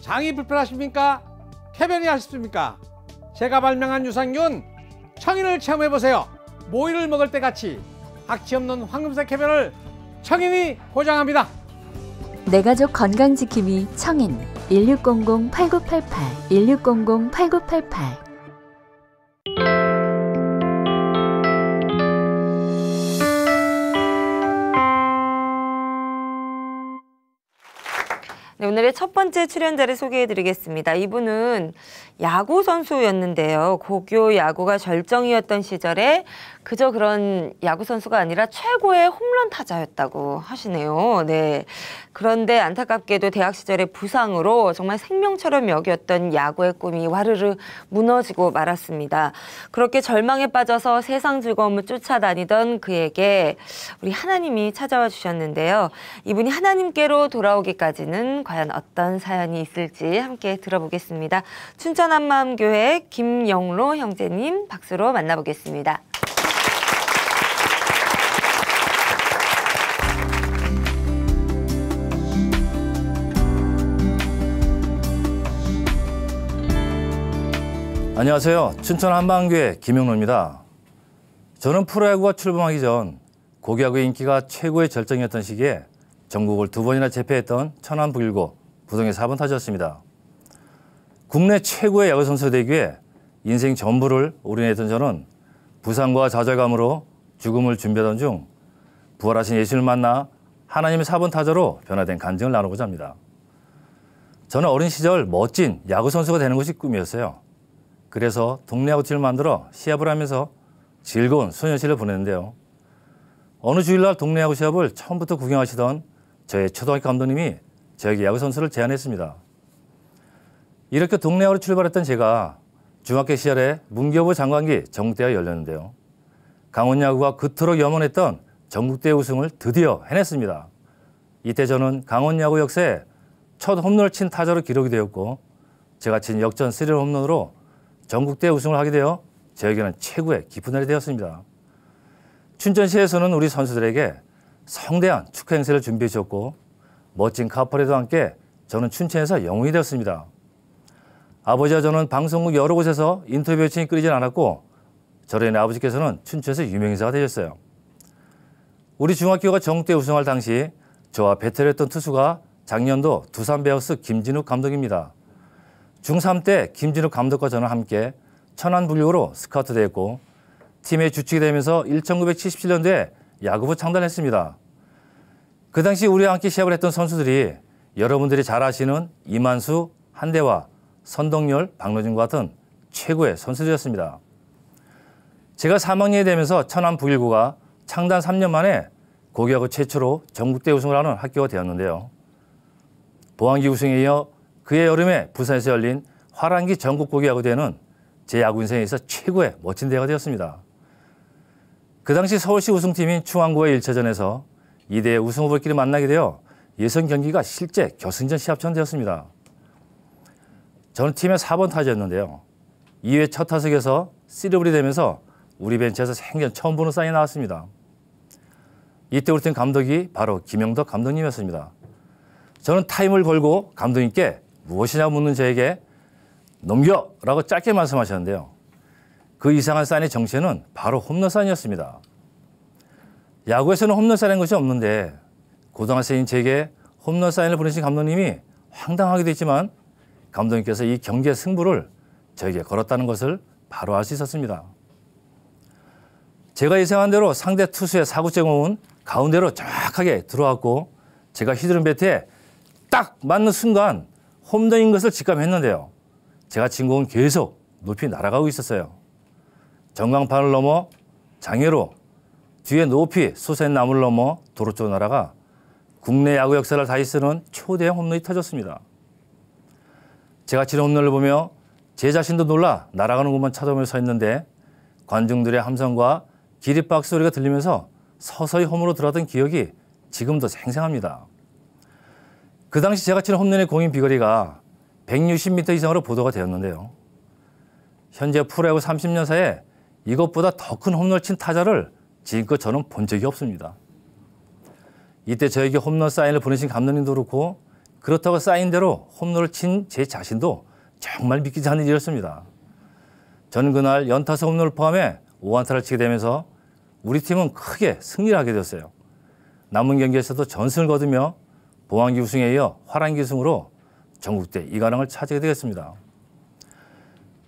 장이 불편하십니까? 쾌변이 하십니까? 제가 발명한 유산균 청인을 체험해보세요. 모이를 먹을 때 같이 악취 없는 황금색 쾌변을 청인이 보장합니다. 내 가족 건강지킴이 청인 1600-8988 1600-8988. 네, 오늘의 첫 번째 출연자를 소개해드리겠습니다. 이분은 야구 선수였는데요. 고교 야구가 절정이었던 시절에 그저 그런 야구 선수가 아니라 최고의 홈런 타자였다고 하시네요. 네. 그런데 안타깝게도 대학 시절에 부상으로 정말 생명처럼 여겼던 야구의 꿈이 와르르 무너지고 말았습니다. 그렇게 절망에 빠져서 세상 즐거움을 쫓아다니던 그에게 우리 하나님이 찾아와 주셨는데요. 이분이 하나님께로 돌아오기까지는 과연 어떤 사연이 있을지 함께 들어보겠습니다. 춘천 한마음교회 김영로 형제님 박수로 만나보겠습니다. 안녕하세요. 춘천 한마음교회 김영로입니다. 저는 프로야구가 출범하기 전 고교야구의 인기가 최고의 절정이었던 시기에 전국을 2번이나 제패했던 천안 북일고 부동의 4번 타자였습니다. 국내 최고의 야구 선수 되기 위해 인생 전부를 올인했던 저는 부상과 좌절감으로 죽음을 준비하던 중 부활하신 예수를 만나 하나님의 4번 타자로 변화된 간증을 나누고자 합니다. 저는 어린 시절 멋진 야구 선수가 되는 것이 꿈이었어요. 그래서 동네 야구팀을 만들어 시합을 하면서 즐거운 소년시를 보냈는데요. 어느 주일날 동네 야구 시합을 처음부터 구경하시던 저의 초등학교 감독님이 저에게 야구 선수를 제안했습니다. 이렇게 동네 야구로 출발했던 제가 중학교 시절에 문교부 장관기 전국대회가 열렸는데요. 강원 야구가 그토록 염원했던 전국대회 우승을 드디어 해냈습니다. 이때 저는 강원 야구 역사에 첫 홈런을 친 타자로 기록이 되었고 제가 친 역전 3런 홈런으로 전국대회 우승을 하게 되어 저에게는 최고의 기쁜 날이 되었습니다. 춘천시에서는 우리 선수들에게 성대한 축하 행사를 준비해 주셨고 멋진 카퍼레이드와 함께 저는 춘천에서 영웅이 되었습니다. 아버지와 저는 방송국 여러 곳에서 인터뷰 요청이 끊이진 않았고 저로 인해 아버지께서는 춘천에서 유명인사가 되셨어요. 우리 중학교가 전국대회 우승할 당시 저와 배틀했던 투수가 작년도 두산 베어스 김진욱 감독입니다. 중3 때 김진욱 감독과 저는 함께 천안 북일고로 스카우트 되었고 팀의 주축이 되면서 1977년도에 야구부 창단했습니다. 그 당시 우리와 함께 시합을 했던 선수들이 여러분들이 잘 아시는 이만수, 한대화, 선동열, 박노진과 같은 최고의 선수들이었습니다. 제가 3학년이 되면서 천안 북일고가 창단 3년 만에 고교야구 최초로 전국대회 우승을 하는 학교가 되었는데요. 보안기 우승에 이어 그해 여름에 부산에서 열린 화랑기 전국 고교야구대회는 제 야구 인생에서 최고의 멋진 대회가 되었습니다. 그 당시 서울시 우승팀인 충안고의 1차전에서 이 대회 우승 후보끼리 만나게 되어 예선 경기가 실제 결승전 시합처럼 되었습니다. 저는 팀의 4번 타자였는데요. 2회 첫 타석에서 쓰리블이 되면서 우리 벤치에서 생전 처음 보는 사인이 나왔습니다. 이때 우리 팀 감독이 바로 김영덕 감독님이었습니다. 저는 타임을 걸고 감독님께 무엇이냐고 묻는 저에게 넘겨! 라고 짧게 말씀하셨는데요. 그 이상한 사인의 정체는 바로 홈런 사인이었습니다. 야구에서는 홈런 사인인 것이 없는데 고등학생인 제게 홈런 사인을 보내신 감독님이 황당하기도 했지만 감독님께서 이 경기의 승부를 저에게 걸었다는 것을 바로 알 수 있었습니다. 제가 예상한 대로 상대 투수의 사구째 공은 가운데로 정확하게 들어왔고 제가 휘두른 배트에 딱 맞는 순간 홈런인 것을 직감했는데요. 제가 친 공은 계속 높이 날아가고 있었어요. 전광판을 넘어 장애로 뒤에 높이 솟아있는 나무를 넘어 도로 쪽으로 날아가 국내 야구 역사를 다시 쓰는 초대형 홈런이 터졌습니다. 제가 친 홈런을 보며 제 자신도 놀라 날아가는 곳만 쳐다보며 서 있는데 관중들의 함성과 기립박수 소리가 들리면서 서서히 홈으로 들어왔던 기억이 지금도 생생합니다. 그 당시 제가 친 홈런의 공인 비거리가 160m 이상으로 보도가 되었는데요. 현재 프로야구 30년 사이에 이것보다 더 큰 홈런을 친 타자를 지금껏 저는 본 적이 없습니다. 이때 저에게 홈런 사인을 보내신 감독님도 그렇고 그렇다고 쌓인 대로 홈런을 친 제 자신도 정말 믿기지 않는 일이었습니다. 저는 그날 연타석 홈런을 포함해 5안타를 치게 되면서 우리 팀은 크게 승리를 하게 되었어요. 남은 경기에서도 전승을 거두며 봉황기 우승에 이어 화랑기 우승으로 전국대 2관왕을 차지하게 되었습니다.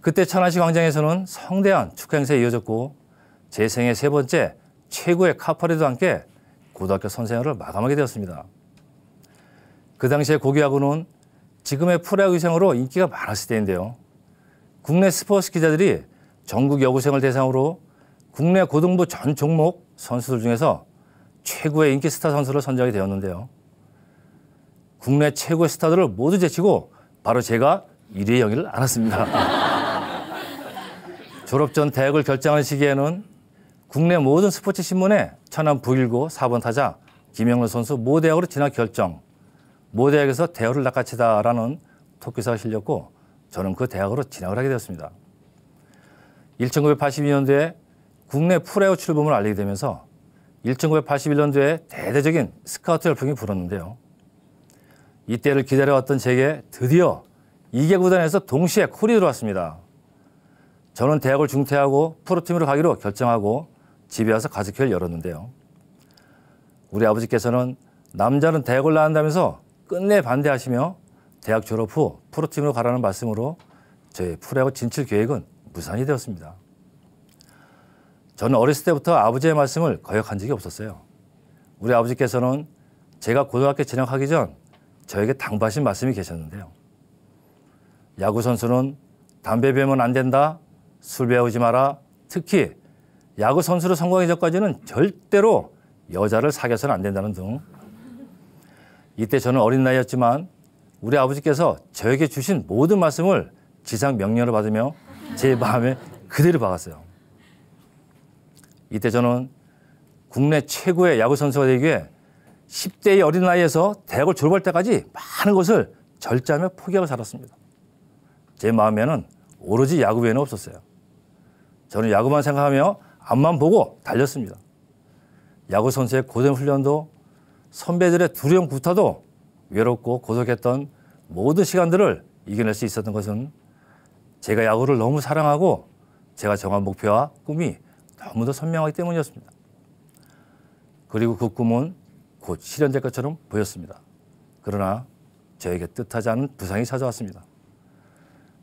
그때 천안시 광장에서는 성대한 축하 행사에 이어졌고 제 생애 세 번째 최고의 카퍼레이드와 함께 고등학교 선생활을 마감하게 되었습니다. 그 당시에 고교야구는 지금의 프로야구 이상으로 인기가 많았을 때인데요. 국내 스포츠 기자들이 전국 여고생을 대상으로 국내 고등부 전 종목 선수들 중에서 최고의 인기 스타 선수로 선정이 되었는데요. 국내 최고의 스타들을 모두 제치고 바로 제가 1위의 영예를 안았습니다. 졸업 전 대학을 결정하는 시기에는 국내 모든 스포츠 신문에 천안 북일고 4번 타자 김영로 선수 모 대학으로 진학 결정, 모 대학에서 대우를 낚아채다라는 토끼사가 실렸고 저는 그 대학으로 진학을 하게 되었습니다. 1982년도에 국내 프로야구 출범을 알리게 되면서 1981년도에 대대적인 스카우트 열풍이 불었는데요. 이때를 기다려왔던 제게 드디어 2개 구단에서 동시에 콜이 들어왔습니다. 저는 대학을 중퇴하고 프로팀으로 가기로 결정하고 집에 와서 가족회를 열었는데요. 우리 아버지께서는 남자는 대학을 나간다면서 끝내 반대하시며 대학 졸업 후 프로팀으로 가라는 말씀으로 저의 프로야구 진출 계획은 무산이 되었습니다. 저는 어렸을 때부터 아버지의 말씀을 거역한 적이 없었어요. 우리 아버지께서는 제가 고등학교 진학하기 전 저에게 당부하신 말씀이 계셨는데요. 야구 선수는 담배 배우면 안 된다, 술 배우지 마라, 특히 야구 선수로 성공하기 전까지는 절대로 여자를 사귀어서는 안 된다는 등. 이때 저는 어린 나이였지만 우리 아버지께서 저에게 주신 모든 말씀을 지상 명령을 받으며 제 마음에 그대로 박았어요. 이때 저는 국내 최고의 야구 선수가 되기 위해 10대의 어린 나이에서 대학을 졸업할 때까지 많은 것을 절제하며 포기하고 살았습니다. 제 마음에는 오로지 야구 외에는 없었어요. 저는 야구만 생각하며 앞만 보고 달렸습니다. 야구 선수의 고된 훈련도 선배들의 두려움 구타도 외롭고 고독했던 모든 시간들을 이겨낼 수 있었던 것은 제가 야구를 너무 사랑하고 제가 정한 목표와 꿈이 너무도 선명하기 때문이었습니다. 그리고 그 꿈은 곧 실현될 것처럼 보였습니다. 그러나 저에게 뜻하지 않은 부상이 찾아왔습니다.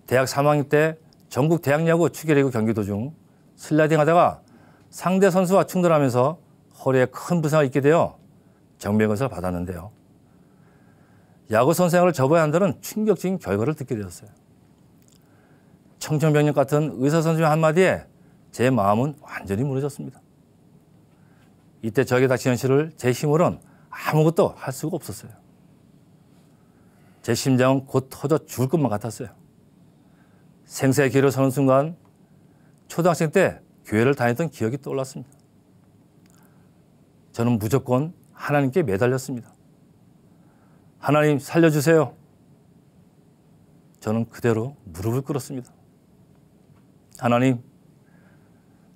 대학 3학년 때 전국 대학야구 추계리그 경기 도중 슬라이딩 하다가 상대 선수와 충돌하면서 허리에 큰 부상을 입게 되어 정맥언사를 받았는데요. 야구 선생을 접어야 한다는 충격적인 결과를 듣게 되었어요. 청천벽력 같은 의사 선생님 한마디에 제 마음은 완전히 무너졌습니다. 이때 저에게 닥친 현실을 제 힘으로는 아무것도 할 수가 없었어요. 제 심장은 곧 터져 죽을 것만 같았어요. 생사의 길을 서는 순간 초등학생 때 교회를 다녔던 기억이 떠올랐습니다. 저는 무조건 하나님께 매달렸습니다. 하나님 살려주세요. 저는 그대로 무릎을 꿇었습니다. 하나님,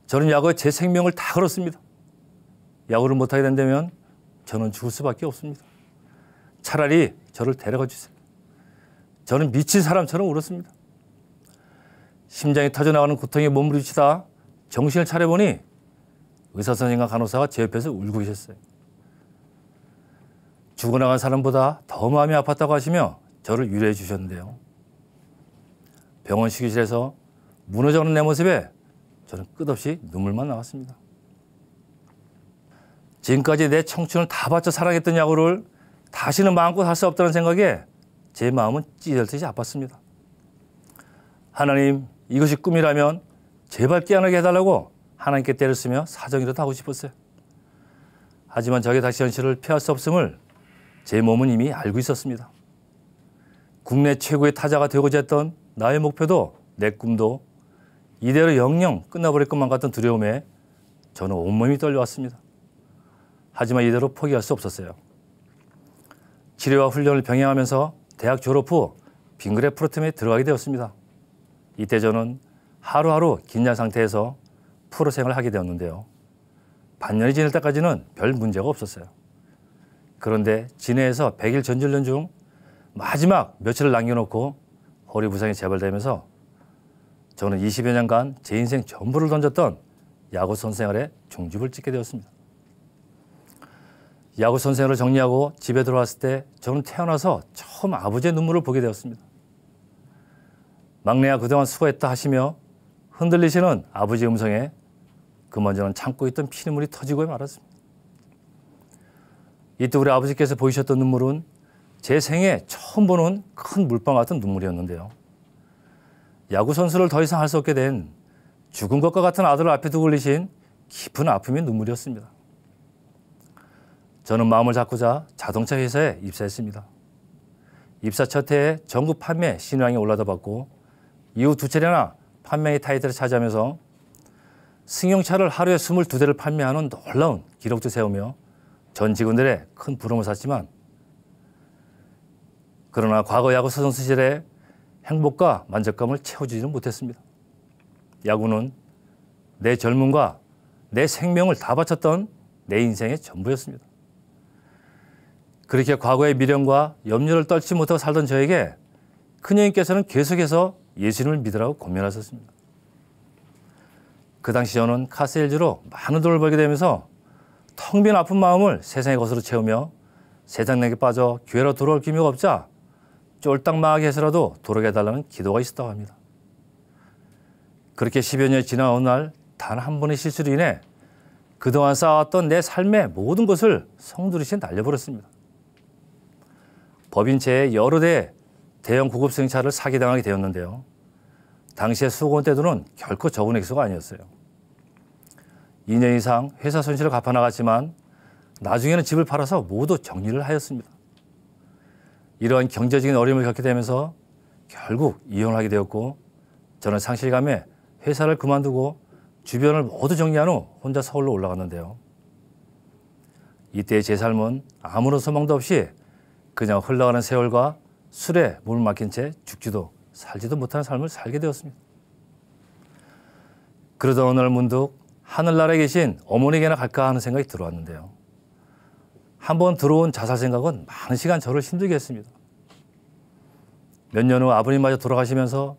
저는 야구에 제 생명을 다 걸었습니다. 야구를 못하게 된다면 저는 죽을 수밖에 없습니다. 차라리 저를 데려가 주세요. 저는 미친 사람처럼 울었습니다. 심장이 터져나가는 고통에 몸부림치다 정신을 차려보니 의사 선생님과 간호사가 제 옆에서 울고 계셨어요. 죽어나간 사람보다 더 마음이 아팠다고 하시며 저를 위로해 주셨는데요. 병원 식유실에서 무너져가는 내 모습에 저는 끝없이 눈물만 나왔습니다. 지금까지 내 청춘을 다 바쳐 사랑했던 야구를 다시는 마음껏 할 수 없다는 생각에 제 마음은 찢어지듯이 아팠습니다. 하나님, 이것이 꿈이라면 제발 깨어나게 해달라고 하나님께 때를 쓰며 사정이라도 하고 싶었어요. 하지만 저게 다시 현실을 피할 수 없음을 제 몸은 이미 알고 있었습니다. 국내 최고의 타자가 되고자 했던 나의 목표도 내 꿈도 이대로 영영 끝나버릴 것만 같던 두려움에 저는 온몸이 떨려왔습니다. 하지만 이대로 포기할 수 없었어요. 치료와 훈련을 병행하면서 대학 졸업 후 빙그레 프로팀에 들어가게 되었습니다. 이때 저는 하루하루 긴장 상태에서 프로 생활을 하게 되었는데요. 반년이 지날 때까지는 별 문제가 없었어요. 그런데 진해에서 100일 전지훈련 중 마지막 며칠을 남겨놓고 허리 부상이 재발되면서 저는 20여 년간 제 인생 전부를 던졌던 야구 선수 생활에 종집을 찍게 되었습니다. 야구 선수 생활을 정리하고 집에 들어왔을 때 저는 태어나서 처음 아버지의 눈물을 보게 되었습니다. 막내야 그동안 수고했다 하시며 흔들리시는 아버지의 음성에 그만 저는 참고 있던 피눈물이 터지고 말았습니다. 이때 우리 아버지께서 보이셨던 눈물은 제 생에 처음 보는 큰 물방 같은 눈물이었는데요. 야구 선수를 더 이상 할 수 없게 된 죽은 것과 같은 아들을 앞에 두고 흘리신 깊은 아픔의 눈물이었습니다. 저는 마음을 잡고자 자동차 회사에 입사했습니다. 입사 첫 해에 전국 판매 신인왕에 올라다 봤고 이후 두 차례나 판매의 타이틀을 차지하면서 승용차를 하루에 22대를 판매하는 놀라운 기록도 세우며 전 직원들의 큰 부러움을 샀지만 그러나 과거 야구 선수 시절에 행복과 만족감을 채워주지는 못했습니다. 야구는 내 젊음과 내 생명을 다 바쳤던 내 인생의 전부였습니다. 그렇게 과거의 미련과 염려를 떨치 못하고 살던 저에게 큰형님께서는 계속해서 예수님을 믿으라고 권면하셨습니다. 그 당시 저는 카세일즈로 많은 돈을 벌게 되면서 텅 빈 아픈 마음을 세상의 것으로 채우며 세상에게 빠져 교회로 돌아올 기미가 없자 쫄딱 망하게 해서라도 돌아게 해달라는 기도가 있었다고 합니다. 그렇게 10여 년이 지난 어느 날 단 한 번의 실수로 인해 그동안 쌓아왔던 내 삶의 모든 것을 성두리째 날려버렸습니다. 법인체에 여러 대의 대형 고급 승용차를 사기당하게 되었는데요. 당시의 수억원 떼돈은 결코 적은 액수가 아니었어요. 2년 이상 회사 손실을 갚아나갔지만 나중에는 집을 팔아서 모두 정리를 하였습니다. 이러한 경제적인 어려움을 겪게 되면서 결국 이혼을 하게 되었고 저는 상실감에 회사를 그만두고 주변을 모두 정리한 후 혼자 서울로 올라갔는데요. 이때의 제 삶은 아무런 소망도 없이 그냥 흘러가는 세월과 술에 몸을 맡긴 채 죽지도 살지도 못하는 삶을 살게 되었습니다. 그러던 어느 날 문득 하늘나라에 계신 어머니에게나 갈까 하는 생각이 들어왔는데요. 한번 들어온 자살 생각은 많은 시간 저를 힘들게 했습니다. 몇 년 후 아버님마저 돌아가시면서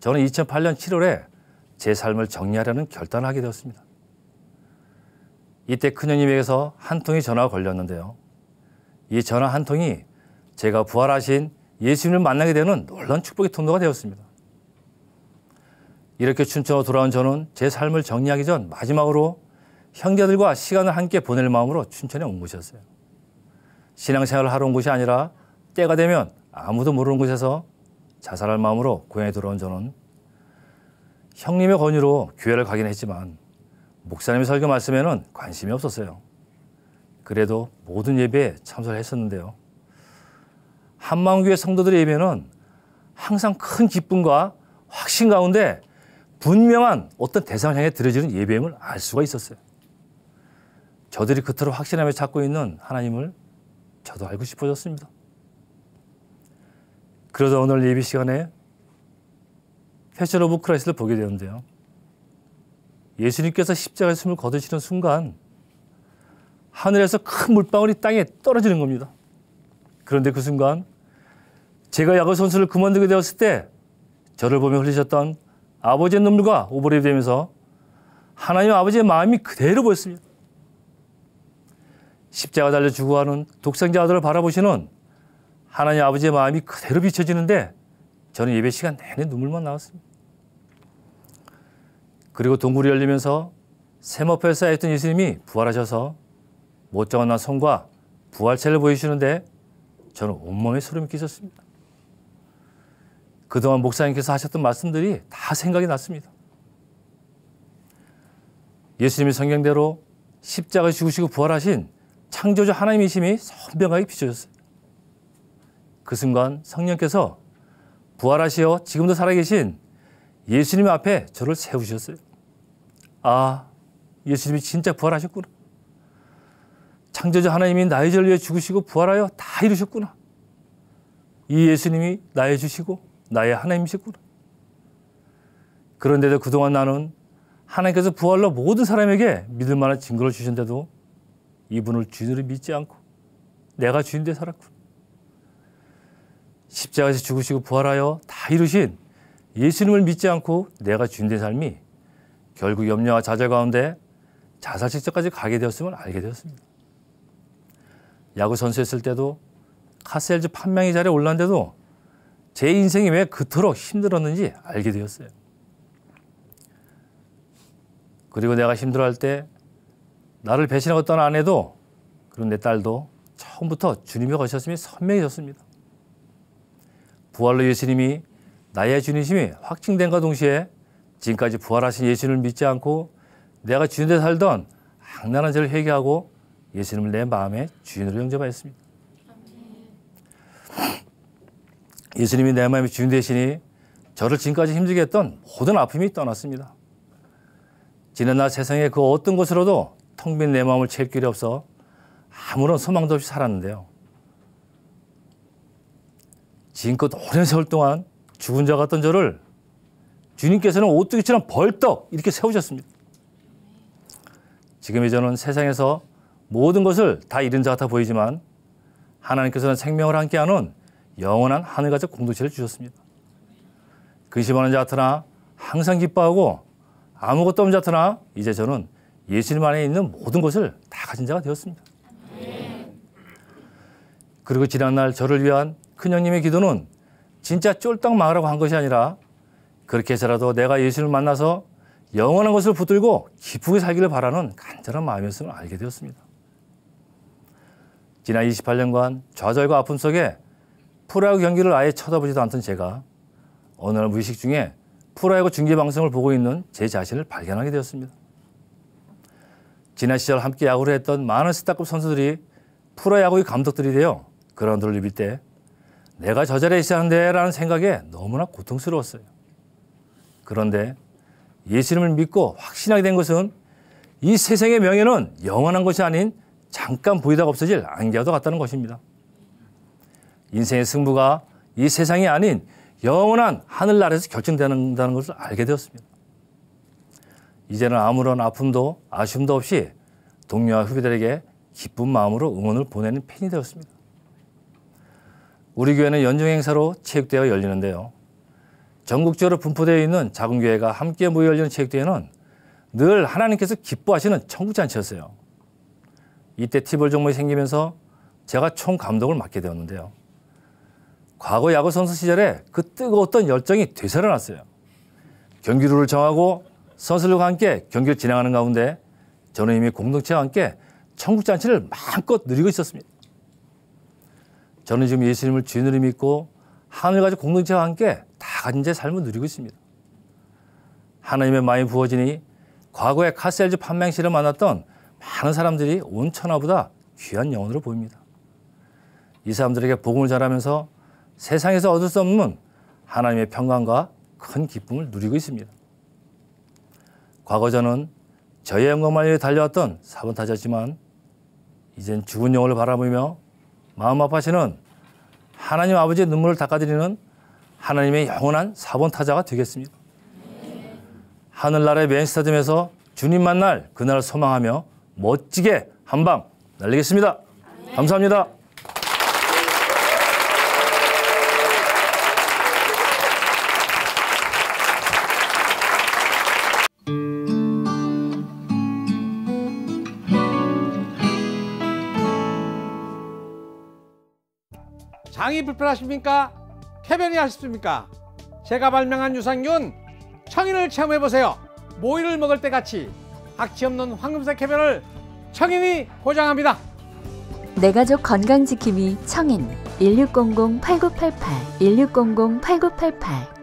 저는 2008년 7월에 제 삶을 정리하려는 결단을 하게 되었습니다. 이때 큰형님에게서 한 통의 전화가 걸렸는데요. 이 전화 한 통이 제가 부활하신 예수님을 만나게 되는 놀라운 축복의 통로가 되었습니다. 이렇게 춘천으로 돌아온 저는 제 삶을 정리하기 전 마지막으로 형제들과 시간을 함께 보낼 마음으로 춘천에 온 곳이었어요. 신앙생활을 하러 온 곳이 아니라 때가 되면 아무도 모르는 곳에서 자살할 마음으로 고향에 돌아온 저는 형님의 권유로 교회를 가긴 했지만 목사님의 설교 말씀에는 관심이 없었어요. 그래도 모든 예배에 참석을 했었는데요. 한마음교회 성도들의 예배는 항상 큰 기쁨과 확신 가운데 분명한 어떤 대상을 향해 드려지는 예배임을 알 수가 있었어요. 저들이 그토록 확신하며 찾고 있는 하나님을 저도 알고 싶어졌습니다. 그러다 오늘 예배 시간에 패션 오브 크라이스트를 보게 되는데요. 예수님께서 십자가에 숨을 거두시는 순간 하늘에서 큰 물방울이 땅에 떨어지는 겁니다. 그런데 그 순간 제가 야구 선수를 그만두게 되었을 때 저를 보며 흘리셨던 아버지의 눈물과 오버랩이 되면서 하나님 아버지의 마음이 그대로 보였습니다. 십자가 달려 죽어가는 독생자 아들을 바라보시는 하나님 아버지의 마음이 그대로 비춰지는데 저는 예배 시간 내내 눈물만 나왔습니다. 그리고 동굴이 열리면서 세모표에 쌓여있던 예수님이 부활하셔서 못정한 손과 부활체를 보여주시는데 저는 온몸에 소름이 끼쳤습니다. 그동안 목사님께서 하셨던 말씀들이 다 생각이 났습니다. 예수님이 성경대로 십자가에 죽으시고 부활하신 창조주 하나님이심이 선명하게 비춰졌어요. 그 순간 성령께서 부활하시어 지금도 살아계신 예수님 앞에 저를 세우셨어요. 아, 예수님이 진짜 부활하셨구나. 창조주 하나님이 나의 죄를 위해 죽으시고 부활하여 다 이루셨구나. 이 예수님이 나의 주시고 나의 하나님이셨구나. 그런데도 그동안 나는 하나님께서 부활로 모든 사람에게 믿을 만한 증거를 주셨는데도 이분을 주인으로 믿지 않고 내가 주인되어 살았구나. 십자가에서 죽으시고 부활하여 다 이루신 예수님을 믿지 않고 내가 주인된 삶이 결국 염려와 좌절 가운데 자살 직전까지 가게 되었음을 알게 되었습니다. 야구 선수였을 때도 카스헬즈 판명의 자리에 올랐는데도 제 인생이 왜 그토록 힘들었는지 알게 되었어요. 그리고 내가 힘들어할 때 나를 배신하고 떠난 아내도 그리고 내 딸도 처음부터 주님의 것이었음이 선명해졌습니다. 부활로 예수님이 나의 주님이심이 확증된과 동시에 지금까지 부활하신 예수님을 믿지 않고 내가 주인으로 살던 악랄한 죄를 회개하고 예수님을 내 마음의 주인으로 영접하였습니다. 예수님이 내 마음의 주인 되시니 저를 지금까지 힘들게 했던 모든 아픔이 떠났습니다. 지난날 세상의 그 어떤 것으로도 텅 빈 내 마음을 채울 길이 없어 아무런 소망도 없이 살았는데요. 지금껏 오랜 세월 동안 죽은 자 같던 저를 주님께서는 오뚜기처럼 벌떡 이렇게 세우셨습니다. 지금의 저는 세상에서 모든 것을 다 잃은 자 같아 보이지만 하나님께서는 생명을 함께하는 영원한 하늘가족 공동체를 주셨습니다. 근심하는 자 같으나 항상 기뻐하고 아무것도 없는 자 같으나 이제 저는 예수님 안에 있는 모든 것을 다 가진 자가 되었습니다. 그리고 지난날 저를 위한 큰형님의 기도는 진짜 쫄딱 망하라고 한 것이 아니라 그렇게 해서라도 내가 예수님을 만나서 영원한 것을 붙들고 기쁘게 살기를 바라는 간절한 마음이었음을 알게 되었습니다. 지난 28년간 좌절과 아픔 속에 프로야구 경기를 아예 쳐다보지도 않던 제가 어느 날 무의식 중에 프로야구 중계방송을 보고 있는 제 자신을 발견하게 되었습니다. 지난 시절 함께 야구를 했던 많은 스타급 선수들이 프로야구의 감독들이 되어 그라운드를 누빌 때 내가 저 자리에 있어야 하는데 라는 생각에 너무나 고통스러웠어요. 그런데 예수님을 믿고 확신하게 된 것은 이 세상의 명예는 영원한 것이 아닌 잠깐 보이다가 없어질 안개와도 같다는 것입니다. 인생의 승부가 이 세상이 아닌 영원한 하늘나라에서 결정된다는 것을 알게 되었습니다. 이제는 아무런 아픔도 아쉬움도 없이 동료와 후배들에게 기쁜 마음으로 응원을 보내는 팬이 되었습니다. 우리 교회는 연중 행사로 체육대회가 열리는데요. 전국적으로 분포되어 있는 작은 교회가 함께 모여 열리는 체육대회는 늘 하나님께서 기뻐하시는 천국잔치였어요. 이때 티볼 종목이 생기면서 제가 총감독을 맡게 되었는데요. 과거 야구 선수 시절에 그 뜨거웠던 열정이 되살아났어요. 경기 룰을 정하고 선수들과 함께 경기를 진행하는 가운데 저는 이미 공동체와 함께 천국잔치를 마음껏 누리고 있었습니다. 저는 지금 예수님을 주인으로 믿고 하늘가족 공동체와 함께 다 가진 제 삶을 누리고 있습니다. 하나님의 마음이 부어지니 과거에 카스헬즈 판명실을 만났던 많은 사람들이 온 천하보다 귀한 영혼으로 보입니다. 이 사람들에게 복음을 전하면서 세상에서 얻을 수 없는 하나님의 평강과 큰 기쁨을 누리고 있습니다. 과거 저는 저의 영광을 위해 달려왔던 4번 타자였지만 이젠 죽은 영혼을 바라보며 마음 아파하시는 하나님 아버지의 눈물을 닦아드리는 하나님의 영원한 4번 타자가 되겠습니다. 하늘나라의 메인 스타디움에서 주님 만날 그날을 소망하며 멋지게 한 방 날리겠습니다. 감사합니다. 장이 불편하십니까? 쾌변이 하십니까? 제가 발명한 유산균 청인을 체험해보세요. 모이를 먹을 때 같이 악취 없는 황금색 쾌변을 청인이 보장합니다. 내 가족 건강지킴이 청인 1600-8988 1600-8988